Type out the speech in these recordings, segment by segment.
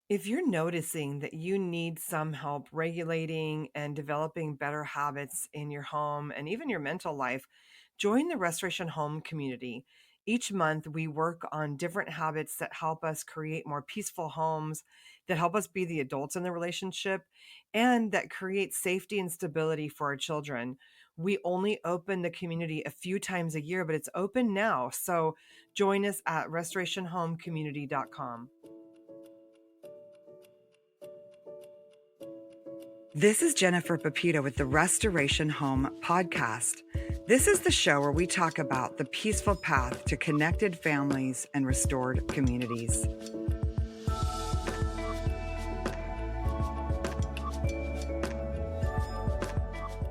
If you're noticing that you need some help regulating and developing better habits in your home and even your mental life, join the Restoration Home community. Each month, we work on different habits that help us create more peaceful homes, that help us be the adults in the relationship, and that create safety and stability for our children. We only open the community a few times a year, but it's open now. So join us at restorationhomecommunity.com. This is Jennifer Pepito with the Restoration Home podcast. This is the show where we talk about the peaceful path to connected families and restored communities.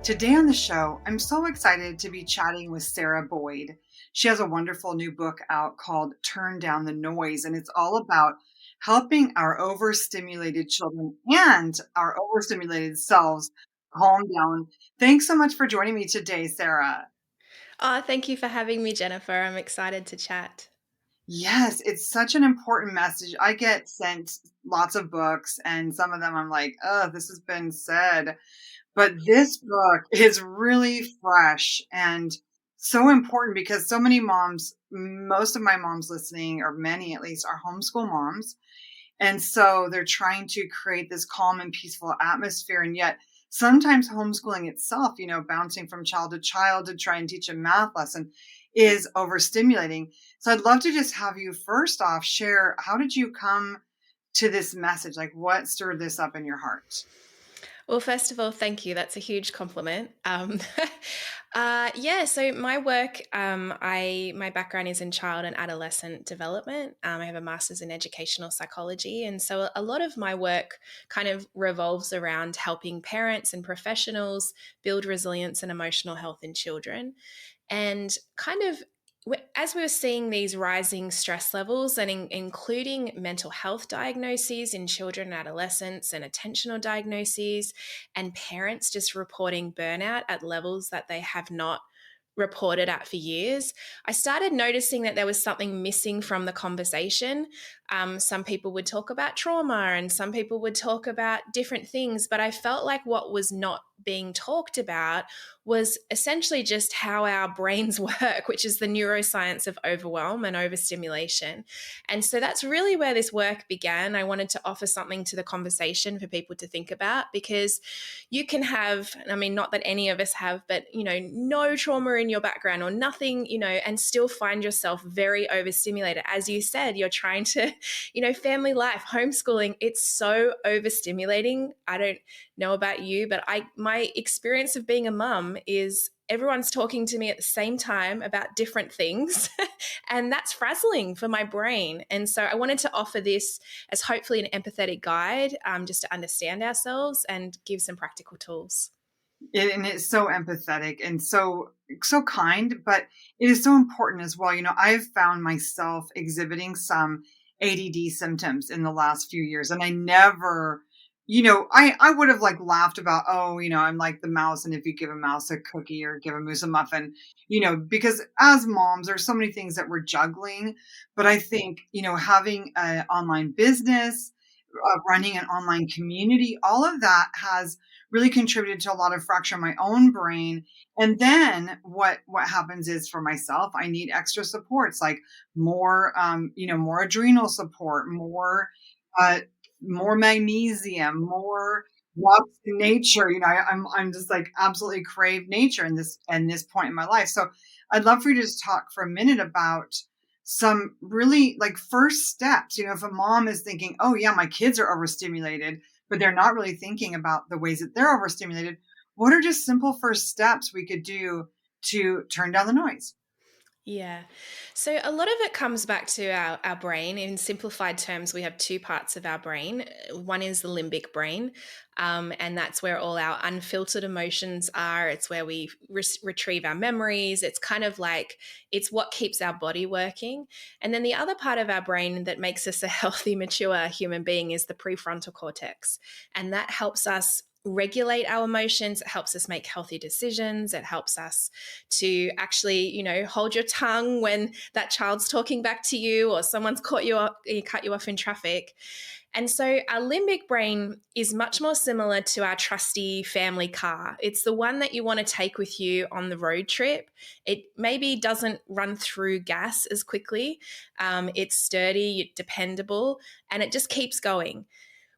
Today on the show, I'm so excited to be chatting with Sarah Boyd. She has a wonderful new book out called Turn Down the Noise, and it's all about helping our overstimulated children and our overstimulated selves calm down. Thanks so much for joining me today, Sarah. Thank you for having me, Jennifer. I'm excited to chat. Yes, it's such an important message. I get sent lots of books, and some of them I'm like, oh, this has been said. But this book is really fresh and so important because so many moms, most of my moms listening, or many at least, are homeschool moms. And so they're trying to create this calm and peaceful atmosphere. And yet, sometimes homeschooling itself, bouncing from child to child to try and teach a math lesson is overstimulating. So I'd love to just have you first off share, how did you come to this message? Like, what stirred this up in your heart? Well, first of all, thank you. That's a huge compliment. So my work, my background is in child and adolescent development. I have a master's in educational psychology, and so a lot of my work kind of revolves around helping parents and professionals build resilience and emotional health in children. And kind of as we were seeing these rising stress levels and including mental health diagnoses in children and adolescents and attentional diagnoses and parents just reporting burnout at levels that they have not reported at for years, I started noticing that there was something missing from the conversation. Some people would talk about trauma and some people would talk about different things, but I felt like what was not being talked about was essentially just how our brains work, which is the neuroscience of overwhelm and overstimulation. And so that's really where this work began. I wanted to offer something to the conversation for people to think about because you can have, I mean, not that any of us have, but, no trauma in your background or nothing, and still find yourself very overstimulated. As you said, you're trying to, family life, homeschooling, it's so overstimulating. I don't know about you, but my experience of being a mum is everyone's talking to me at the same time about different things and that's frazzling for my brain. And so I wanted to offer this as hopefully an empathetic guide, just to understand ourselves and give some practical tools. And it's so empathetic and so kind, but it is so important as well. I've found myself exhibiting some ADD symptoms in the last few years, and I never, I would have like laughed about, oh, I'm like the mouse, and if you give a mouse a cookie or give a moose a muffin, because as moms, there's so many things that we're juggling. But I think having an online business, running an online community, all of that has really contributed to a lot of fracture in my own brain. And then what happens is for myself, I need extra supports, like more, more adrenal support, uh, more magnesium, more walks in nature. I'm just like absolutely crave nature in this point in my life. So I'd love for you to just talk for a minute about some really like first steps. If a mom is thinking, oh yeah, my kids are overstimulated, but they're not really thinking about the ways that they're overstimulated, what are just simple first steps we could do to turn down the noise? Yeah. So a lot of it comes back to our brain. In simplified terms, we have two parts of our brain. One is the limbic brain, and that's where all our unfiltered emotions are. It's where we retrieve our memories. It's kind of like it's what keeps our body working. And then the other part of our brain that makes us a healthy, mature human being is the prefrontal cortex. And that helps us regulate our emotions. It helps us make healthy decisions. It helps us to actually, hold your tongue when that child's talking back to you or someone's caught you up, cut you off in traffic. And so our limbic brain is much more similar to our trusty family car. It's the one that you want to take with you on the road trip. It maybe doesn't run through gas as quickly. It's sturdy, dependable, and it just keeps going.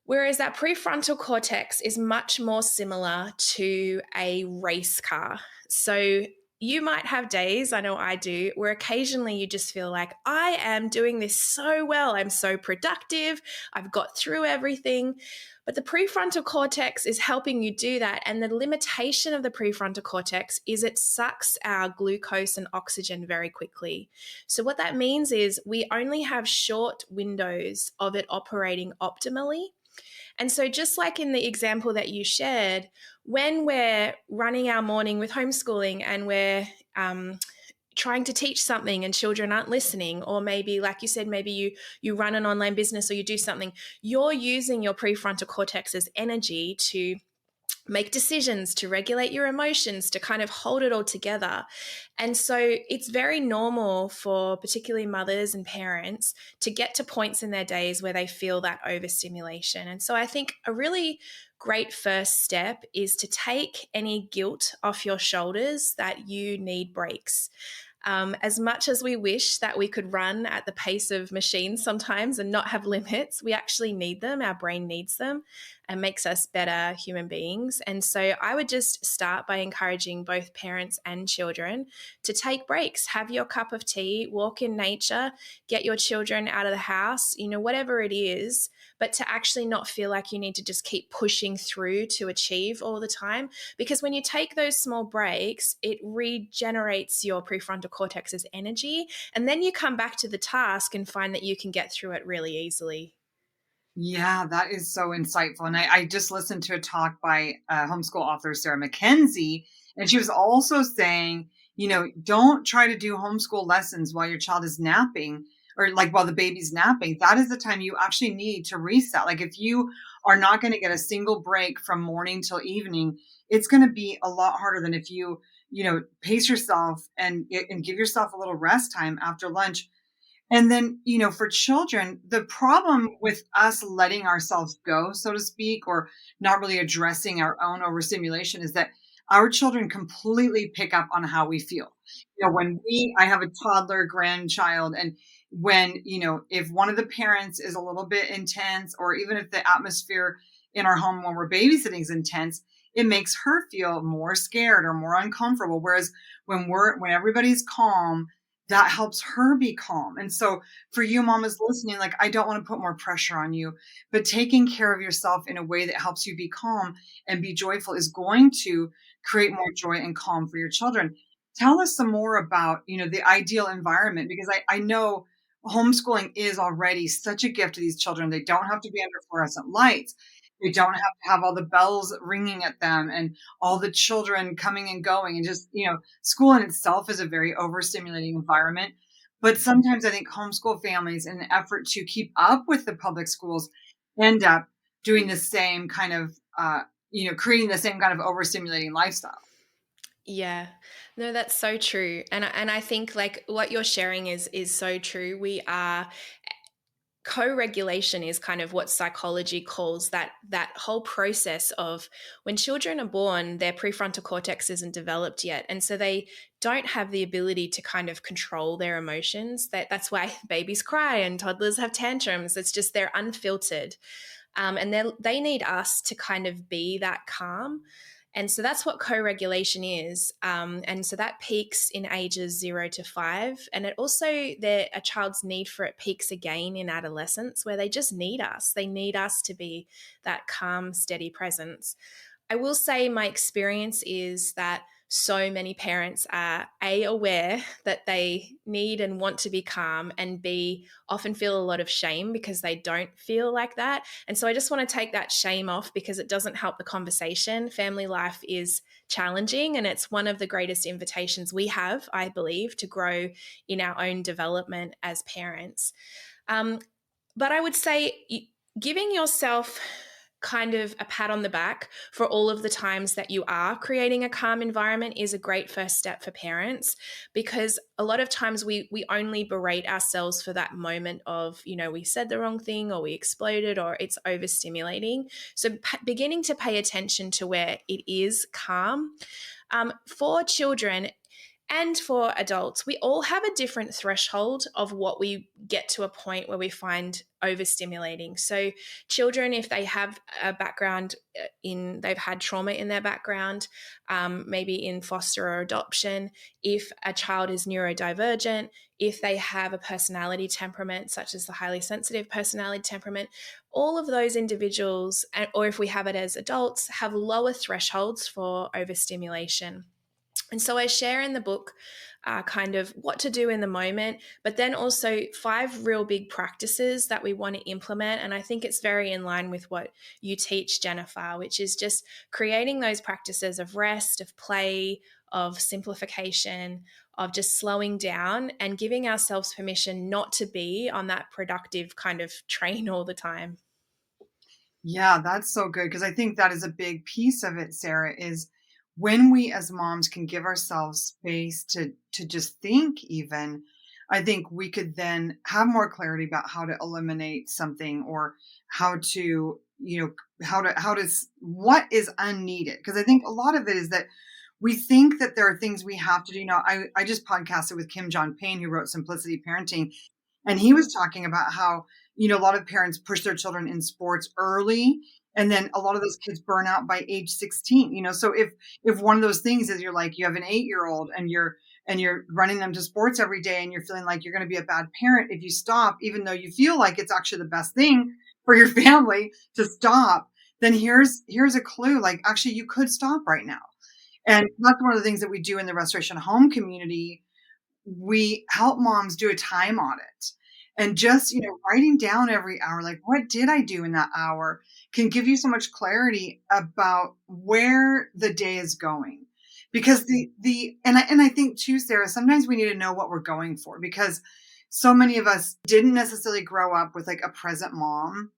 Whereas that prefrontal cortex is much more similar to a race car. So you might have days, I know I do, where occasionally you just feel like, I am doing this so well. I'm so productive. I've got through everything. But the prefrontal cortex is helping you do that. And the limitation of the prefrontal cortex is it sucks our glucose and oxygen very quickly. So, what that means is we only have short windows of it operating optimally. And so, just like in the example that you shared, when we're running our morning with homeschooling and we're trying to teach something and children aren't listening, or maybe, like you said, maybe you run an online business or you do something, you're using your prefrontal cortex as energy to make decisions, to regulate your emotions, to kind of hold it all together. And so it's very normal for particularly mothers and parents to get to points in their days where they feel that overstimulation. And so I think a really great first step is to take any guilt off your shoulders that you need breaks. As much as we wish that we could run at the pace of machines sometimes and not have limits, we actually need them. Our brain needs them and makes us better human beings. And so I would just start by encouraging both parents and children to take breaks, have your cup of tea, walk in nature, get your children out of the house, whatever it is, but to actually not feel like you need to just keep pushing through to achieve all the time. Because when you take those small breaks, it regenerates your prefrontal cortex's energy. And then you come back to the task and find that you can get through it really easily. Yeah, that is so insightful. And I just listened to a talk by homeschool author Sarah Mackenzie, and she was also saying, don't try to do homeschool lessons while your child is napping or like while the baby's napping. That is the time you actually need to reset. Like if you are not going to get a single break from morning till evening, it's going to be a lot harder than if pace yourself and give yourself a little rest time after lunch. And then, for children, the problem with us letting ourselves go, so to speak, or not really addressing our own overstimulation is that our children completely pick up on how we feel. I have a toddler grandchild, and if one of the parents is a little bit intense, or even if the atmosphere in our home when we're babysitting is intense, it makes her feel more scared or more uncomfortable. Whereas when everybody's calm, that helps her be calm. And so for you mamas listening, like, I don't want to put more pressure on you, but taking care of yourself in a way that helps you be calm and be joyful is going to create more joy and calm for your children. Tell us some more about, the ideal environment, because I know homeschooling is already such a gift to these children. They don't have to be under fluorescent lights. They don't have to have all the bells ringing at them and all the children coming and going, and just, school in itself is a very overstimulating environment. But sometimes I think homeschool families, in an effort to keep up with the public schools, end up doing the same kind of, creating the same kind of overstimulating lifestyle. Yeah, no, that's so true, and I think like what you're sharing is so true. We are co-regulation is kind of what psychology calls that whole process of when children are born, their prefrontal cortex isn't developed yet, and so they don't have the ability to kind of control their emotions. That's why babies cry and toddlers have tantrums. It's just they're unfiltered, and they need us to kind of be that calm. And so that's what co-regulation is. And so that peaks in ages 0 to 5. And it also, a child's need for it peaks again in adolescence, where they just need us. They need us to be that calm, steady presence. I will say my experience is that so many parents are A, aware that they need and want to be calm, and B, often feel a lot of shame because they don't feel like that. And so I just want to take that shame off, because it doesn't help the conversation. Family life is challenging, and it's one of the greatest invitations we have, I believe, to grow in our own development as parents. But I would say giving yourself kind of a pat on the back for all of the times that you are creating a calm environment is a great first step for parents, because a lot of times we only berate ourselves for that moment of, we said the wrong thing or we exploded or it's overstimulating. So beginning to pay attention to where it is calm. For children and for adults, we all have a different threshold of what we get to a point where we find overstimulating. So, children, if they have a background they've had trauma in their background, maybe in foster or adoption, if a child is neurodivergent, if they have a personality temperament, such as the highly sensitive personality temperament, all of those individuals, or if we have it as adults, have lower thresholds for overstimulation. And so I share in the book kind of what to do in the moment, but then also 5 real big practices that we want to implement. And I think it's very in line with what you teach, Jennifer, which is just creating those practices of rest, of play, of simplification, of just slowing down and giving ourselves permission not to be on that productive kind of train all the time. Yeah, that's so good because I think that is a big piece of it, Sarah, is when we as moms can give ourselves space to just think even, I think we could then have more clarity about how to eliminate something or how to, what is unneeded. Because I think a lot of it is that we think that there are things we have to do. I just podcasted with Kim John Payne, who wrote Simplicity Parenting, and he was talking about how, a lot of parents push their children in sports early, and then a lot of those kids burn out by age 16. So if one of those things is, you have an 8-year-old and you're running them to sports every day and you're feeling like you're going to be a bad parent if you stop, even though you feel like it's actually the best thing for your family to stop, then here's a clue, like actually you could stop right now. And that's one of the things that we do in the restoration home community. We help moms do a time audit, and just, writing down every hour, like, what did I do in that hour, can give you so much clarity about where the day is going. Because and I think too, Sarah, sometimes we need to know what we're going for, because so many of us didn't necessarily grow up with like a present mom,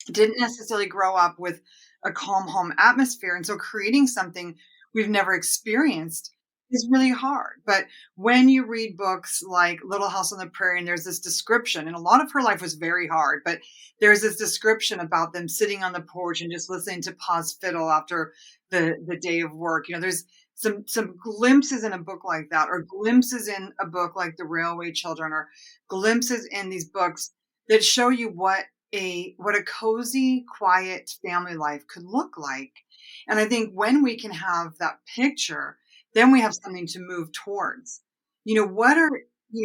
didn't necessarily grow up with a calm home atmosphere. And so creating something we've never experienced is really hard. But when you read books like Little House on the Prairie, and there's this description, and a lot of her life was very hard, but there's this description about them sitting on the porch and just listening to Pa's fiddle after the day of work. There's some glimpses in a book like that, or glimpses in a book like The Railway Children, or glimpses in these books that show you what a cozy, quiet family life could look like. And I think when we can have that picture, then we have something to move towards. What are,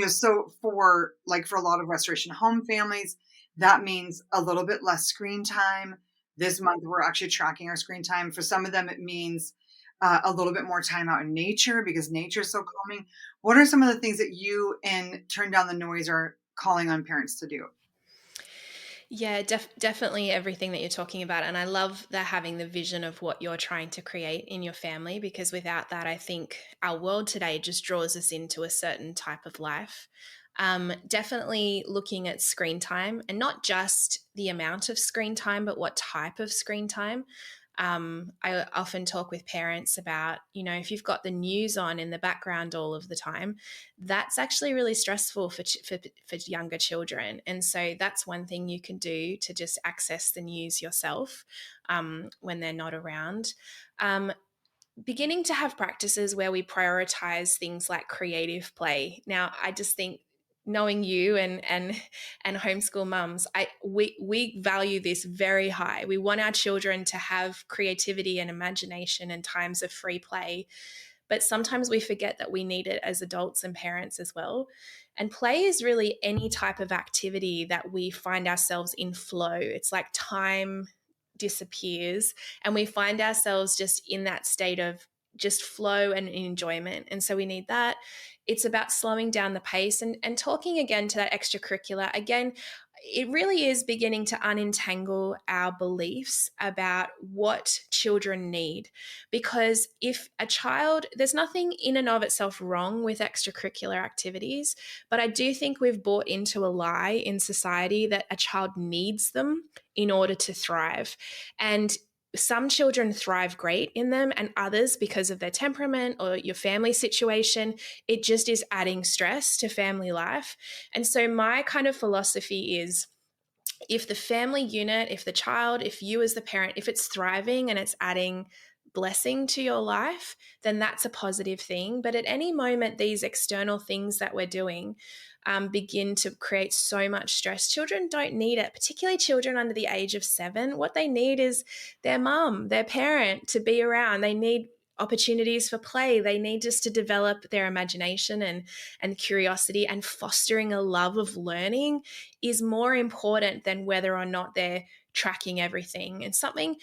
so for a lot of restoration home families, that means a little bit less screen time. This month, we're actually tracking our screen time. For some of them, it means a little bit more time out in nature, because nature is so calming. What are some of the things that you in Turn Down the Noise are calling on parents to do? Yeah, definitely everything that you're talking about. And I love that, having the vision of what you're trying to create in your family, because without that, I think our world today just draws us into a certain type of life. Definitely looking at screen time, and not just the amount of screen time, but what type of screen time. I often talk with parents about, if you've got the news on in the background all of the time, that's actually really stressful for younger children. And so that's one thing you can do to just access the news yourself when they're not around. Beginning to have practices where we prioritize things like creative play. Now, I just think, knowing you and homeschool mums, we value this very high. We want our children to have creativity and imagination and times of free play, but sometimes we forget that we need it as adults and parents as well. And play is really any type of activity that we find ourselves in flow. It's like time disappears and we find ourselves just in that state of just flow and enjoyment. And so we need that. It's about slowing down the pace and talking again to that extracurricular. Again, it really is beginning to unentangle our beliefs about what children need. Because if a child, there's nothing in and of itself wrong with extracurricular activities, but I do think we've bought into a lie in society that a child needs them in order to thrive. And some children thrive great in them, and others, because of their temperament or your family situation, it just is adding stress to family life. And so, my kind of philosophy is, if the family unit, if the child, if you as the parent, if it's thriving and it's adding blessing to your life, then that's a positive thing. But at any moment, these external things that we're doing begin to create so much stress. Children don't need it, particularly children under the age of 7. What they need is their mum, their parent to be around. They need opportunities for play. They need just to develop their imagination and curiosity, and fostering a love of learning is more important than whether or not they're tracking everything. And something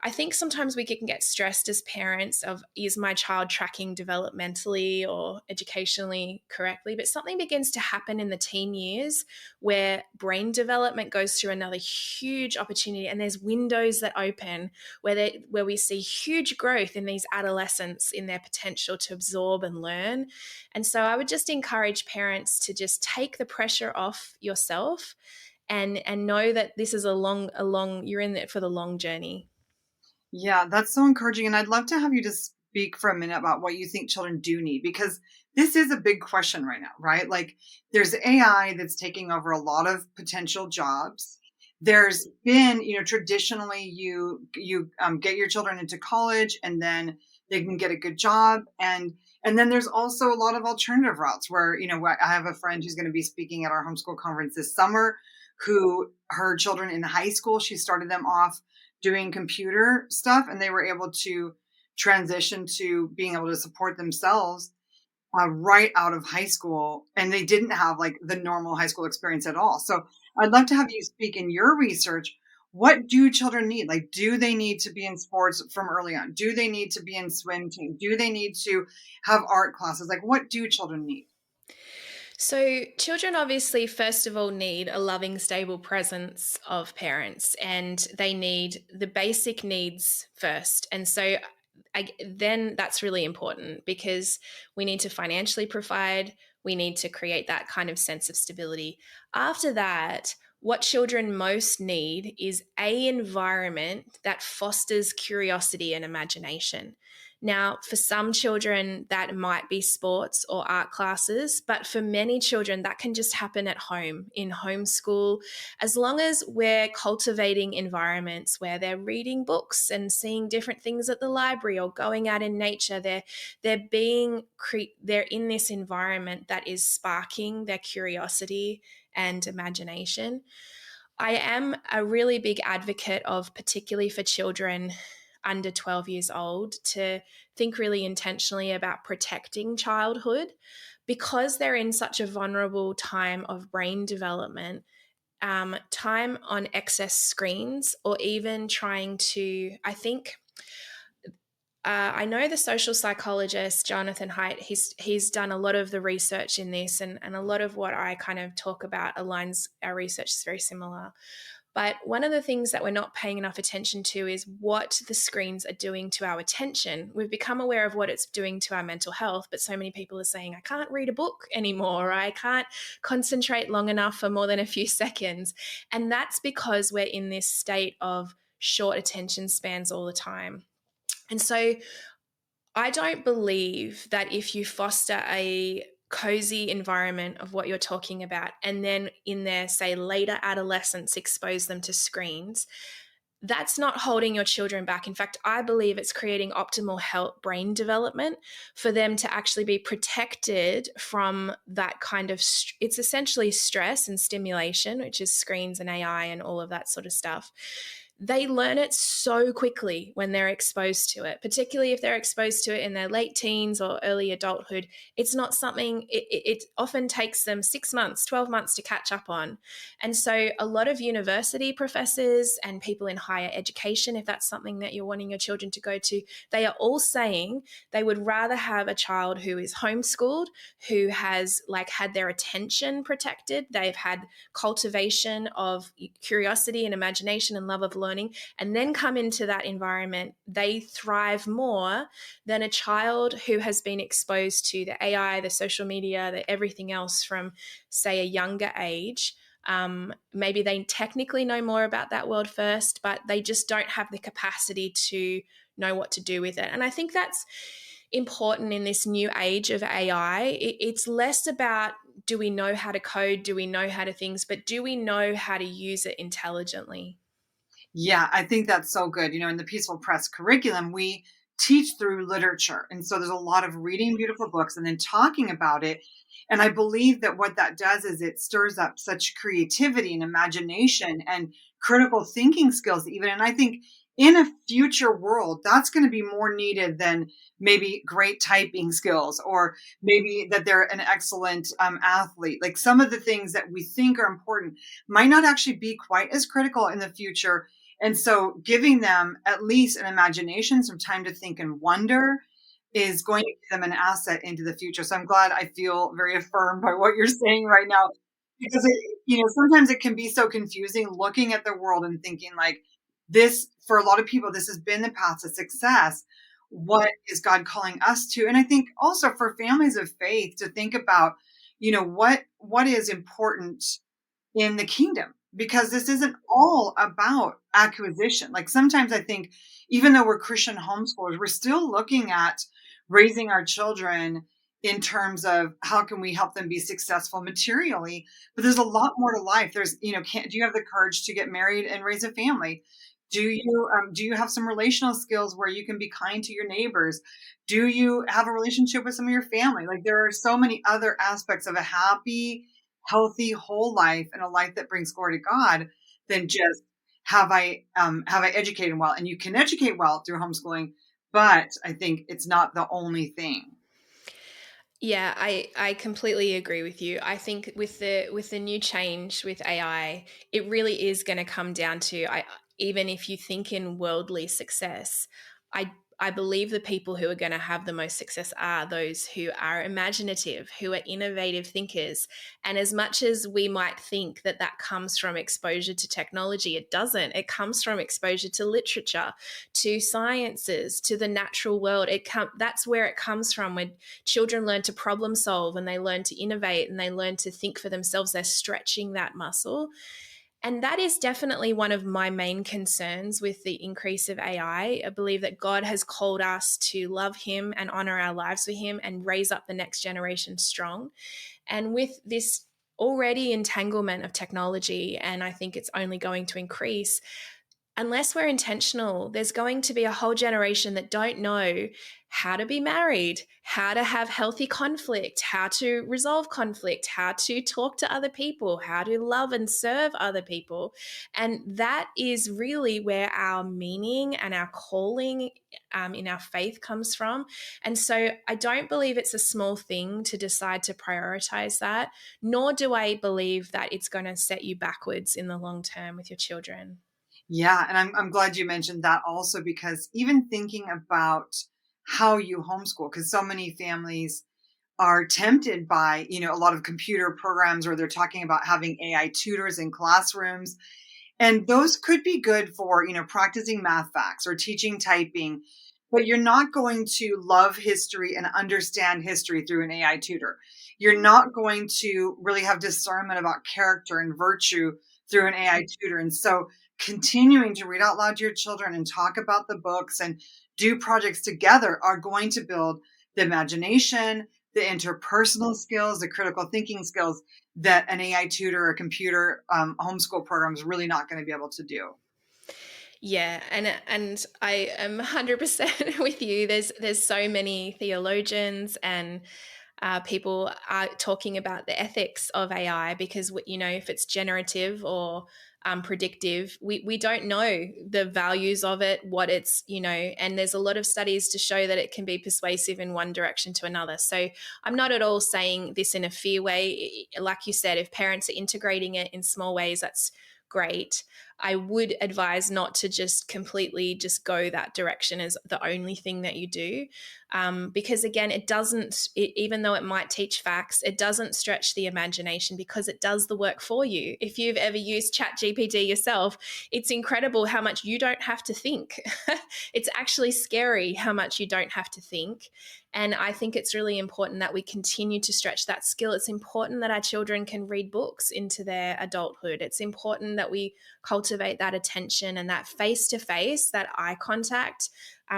I think sometimes we can get stressed as parents of, is my child tracking developmentally or educationally correctly? But something begins to happen in the teen years where brain development goes through another huge opportunity, and there's windows that open where we see huge growth in these adolescents in their potential to absorb and learn. And so I would just encourage parents to just take the pressure off yourself and know that this is a long you're in it for the long journey. Yeah, that's so encouraging. And I'd love to have you just speak for a minute about what you think children do need, because this is a big question right now, right? Like, there's AI that's taking over a lot of potential jobs. There's been, traditionally you get your children into college and then they can get a good job, and then there's also a lot of alternative routes where, I have a friend who's going to be speaking at our homeschool conference this summer, who her children in high school, she started them off doing computer stuff, and they were able to transition to being able to support themselves right out of high school, and they didn't have like the normal high school experience at all. So I'd love to have you speak in your research. What do children need? Like, do they need to be in sports from early on? Do they need to be in swim team? Do they need to have art classes? Like, what do children need? So, children obviously, first of all, need a loving, stable presence of parents, and they need the basic needs first. And so, then that's really important, because we need to financially provide, we need to create that kind of sense of stability. After that, what children most need is a environment that fosters curiosity and imagination. Now, for some children, that might be sports or art classes, but for many children, that can just happen at home, in homeschool, as long as we're cultivating environments where they're reading books and seeing different things at the library or going out in nature. They're in this environment that is sparking their curiosity and imagination. I am a really big advocate of, particularly for children under 12 years old, to think really intentionally about protecting childhood, because they're in such a vulnerable time of brain development. Time on excess screens, or even trying to, I know the social psychologist Jonathan Haidt. He's done a lot of the research in this, and a lot of what I kind of talk about aligns. Our research is very similar. But one of the things that we're not paying enough attention to is what the screens are doing to our attention. We've become aware of what it's doing to our mental health, but so many people are saying, I can't read a book anymore, or I can't concentrate long enough for more than a few seconds. And that's because we're in this state of short attention spans all the time. And so I don't believe that if you foster a cozy environment of what you're talking about, and then in their, say, later adolescence, expose them to screens, that's not holding your children back. In fact, I believe it's creating optimal health, brain development, for them to actually be protected from that kind of, it's essentially stress and stimulation, which is screens and AI and all of that sort of stuff. they learn it so quickly when they're exposed to it, particularly if they're exposed to it in their late teens or early adulthood. It's not something, it often takes them 6 months, 12 months to catch up on. And so a lot of university professors and people in higher education, if that's something that you're wanting your children to go to, they are all saying they would rather have a child who is homeschooled, who has like had their attention protected, they've had cultivation of curiosity and imagination and love of learning, and then come into that environment, they thrive more than a child who has been exposed to the AI, the social media, the everything else from, say, a younger age. Maybe they technically know more about that world first, but they just don't have the capacity to know what to do with it. And I think that's important in this new age of AI. It's less about, do we know how to code, do we know how to things, but do we know how to use it intelligently? Yeah, I think that's so good. In the Peaceful Press curriculum, we teach through literature. And so there's a lot of reading beautiful books and then talking about it. And I believe that what that does is it stirs up such creativity and imagination and critical thinking skills, even. And I think in a future world, that's going to be more needed than maybe great typing skills or maybe that they're an excellent athlete. Like some of the things that we think are important might not actually be quite as critical in the future, and so giving them at least an imagination, some time to think and wonder is going to give them an asset into the future. So I'm glad I feel very affirmed by what you're saying right now because sometimes it can be so confusing looking at the world and thinking like this, for a lot of people, this has been the path to success. What is God calling us to? And I think also for families of faith to think about, what is important in the kingdom, because this isn't all about acquisition. Like sometimes I think, even though we're Christian homeschoolers, we're still looking at raising our children in terms of how can we help them be successful materially. But there's a lot more to life. There's, do you have the courage to get married and raise a family? Do you have some relational skills where you can be kind to your neighbors? Do you have a relationship with some of your family? Like there are so many other aspects of a happy, healthy whole life and a life that brings glory to God than just have I educated well. And you can educate well through homeschooling, but I think it's not the only thing. Yeah, I completely agree with you. I think with the new change with AI, it really is going to come down to, even if you think in worldly success, I I believe the people who are going to have the most success are those who are imaginative, who are innovative thinkers. And as much as we might think that that comes from exposure to technology, it doesn't. It comes from exposure to literature, to sciences, to the natural world. That's where it comes from. When children learn to problem solve and they learn to innovate and they learn to think for themselves, they're stretching that muscle. And that is definitely one of my main concerns with the increase of AI. I believe that God has called us to love Him and honor our lives with Him and raise up the next generation strong. And with this already entanglement of technology, and I think it's only going to increase, unless we're intentional, there's going to be a whole generation that don't know how to be married, how to have healthy conflict, how to resolve conflict, how to talk to other people, how to love and serve other people. And that is really where our meaning and our calling in our faith comes from. And so I don't believe it's a small thing to decide to prioritize that, nor do I believe that it's going to set you backwards in the long term with your children. Yeah, and I'm glad you mentioned that also, because even thinking about how you homeschool, because so many families are tempted by, a lot of computer programs, or they're talking about having AI tutors in classrooms. And those could be good for, practicing math facts or teaching typing, but you're not going to love history and understand history through an AI tutor. You're not going to really have discernment about character and virtue through an AI tutor. And so continuing to read out loud to your children and talk about the books and do projects together are going to build the imagination, the interpersonal skills, the critical thinking skills that an AI tutor or computer homeschool program is really not going to be able to do. Yeah, and I am 100% with you. There's so many theologians and people are talking about the ethics of AI, because if it's generative or predictive. We don't know the values of it, what it's, and there's a lot of studies to show that it can be persuasive in one direction to another. So I'm not at all saying this in a fear way. Like you said, if parents are integrating it in small ways, that's great. I would advise not to just completely just go that direction as the only thing that you do. Because again, even though it might teach facts, it doesn't stretch the imagination because it does the work for you. If you've ever used ChatGPT yourself, it's incredible how much you don't have to think. It's actually scary how much you don't have to think. And I think it's really important that we continue to stretch that skill. It's important that our children can read books into their adulthood. It's important that we cultivate that attention and that face-to-face, that eye contact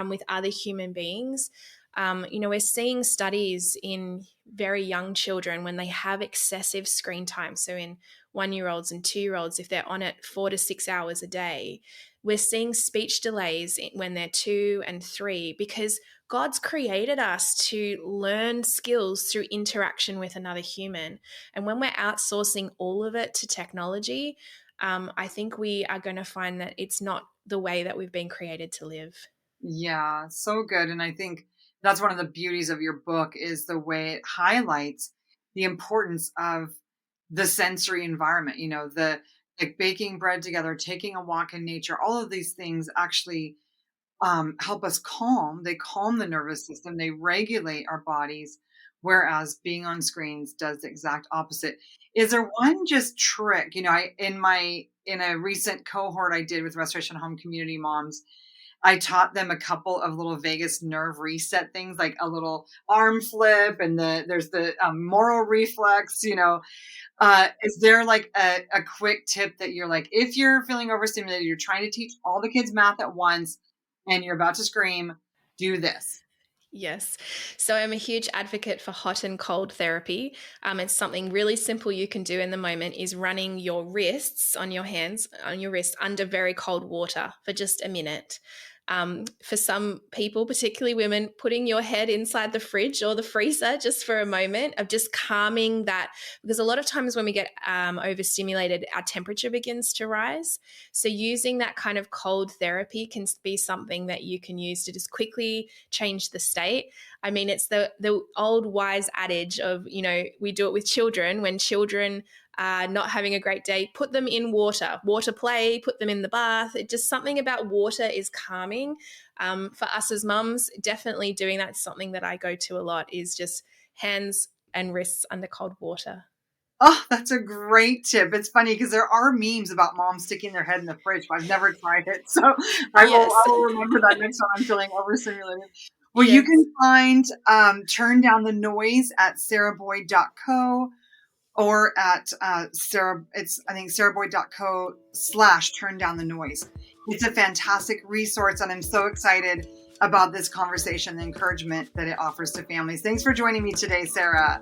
with other human beings. We're seeing studies in very young children when they have excessive screen time. So in 1-year-olds and 2-year-olds, if they're on it 4 to 6 hours a day, we're seeing speech delays when they're 2 and 3 because God's created us to learn skills through interaction with another human. And when we're outsourcing all of it to technology, I think we are going to find that it's not the way that we've been created to live. Yeah, so good. And I think that's one of the beauties of your book is the way it highlights the importance of the sensory environment, the like baking bread together, taking a walk in nature, all of these things actually help us calm. They calm the nervous system, they regulate our bodies, whereas being on screens does the exact opposite. Is there one just trick? In a recent cohort I did with Restoration Home Community Moms, I taught them a couple of little vagus nerve reset things, like a little arm flip, and there's the moral reflex. Is there like a quick tip that you're like, if you're feeling overstimulated, you're trying to teach all the kids math at once, and you're about to scream, do this? Yes. So I'm a huge advocate for hot and cold therapy. It's something really simple you can do in the moment is running your wrists on your hands, on your wrists under very cold water for just a minute. For some people, particularly women, putting your head inside the fridge or the freezer just for a moment of just calming that, because a lot of times when we get overstimulated, our temperature begins to rise. So using that kind of cold therapy can be something that you can use to just quickly change the state. I mean, it's the old wise adage of, we do it with children. When children not having a great day, put them in water play, put them in the bath. It just something about water is calming. For us as mums, definitely doing that is something that I go to a lot, is just hands and wrists under cold water. Oh, that's a great tip. It's funny because there are memes about moms sticking their head in the fridge, but I've never tried it. So Yes. I will remember that next time I'm feeling overstimulated. Well, you Yes. can find Turn Down the Noise at sarahboyd.co or at I think sarahboyd.co/turn down the noise. It's a fantastic resource, and I'm so excited about this conversation, the encouragement that it offers to families. Thanks for joining me today, Sarah.